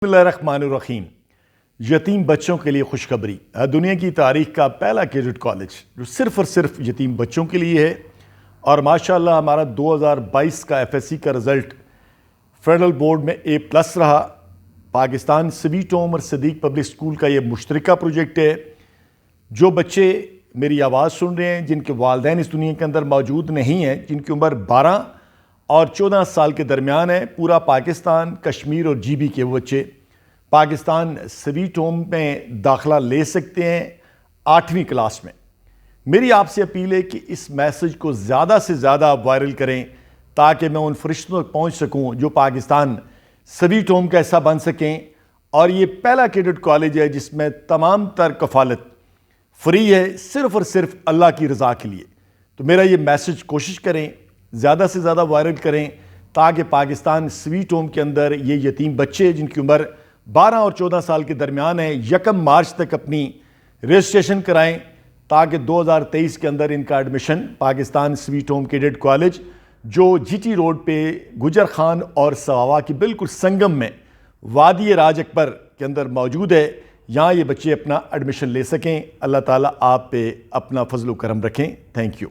بسم اللہ الرحمن الرحیم۔ یتیم بچوں کے لیے خوشخبری۔ دنیا کی تاریخ کا پہلا کیڈٹ کالج جو صرف اور صرف یتیم بچوں کے لیے ہے، اور ماشاءاللہ ہمارا 2022 کا ایف ایس سی کا رزلٹ فیڈرل بورڈ میں A+ رہا۔ پاکستان سویٹ ہوم اور صدیق پبلک اسکول کا یہ مشترکہ پروجیکٹ ہے۔ جو بچے میری آواز سن رہے ہیں، جن کے والدین اس دنیا کے اندر موجود نہیں ہیں، جن کی عمر 12 اور 14 سال کے درمیان ہے، پورا پاکستان، کشمیر اور GB کے وہ بچے پاکستان سویٹ ہوم میں داخلہ لے سکتے ہیں 8ویں کلاس میں۔ میری آپ سے اپیل ہے کہ اس میسج کو زیادہ سے زیادہ وائرل کریں تاکہ میں ان فرشتوں تک پہنچ سکوں جو پاکستان سویٹ ہوم کا حصہ بن سکیں، اور یہ پہلا کیڈٹ کالج ہے جس میں تمام تر کفالت فری ہے، صرف اور صرف اللہ کی رضا کے لیے۔ تو میرا یہ میسج کوشش کریں، زیادہ سے زیادہ وائرل کریں تاکہ پاکستان سویٹ ہوم کے اندر یہ یتیم بچے جن کی عمر 12 اور 14 سال کے درمیان ہے 1 مارچ تک اپنی رجسٹریشن کرائیں، تاکہ 2023 کے اندر ان کا admission Pakistan sweet home cadet college جو GT روڈ پہ گجر خان اور سواوا کی بالکل سنگم میں وادی راج اکبر کے اندر موجود ہے، یہاں یہ بچے اپنا ایڈمیشن لے سکیں۔ اللہ تعالیٰ آپ پہ اپنا فضل و کرم رکھیں۔ Thank you.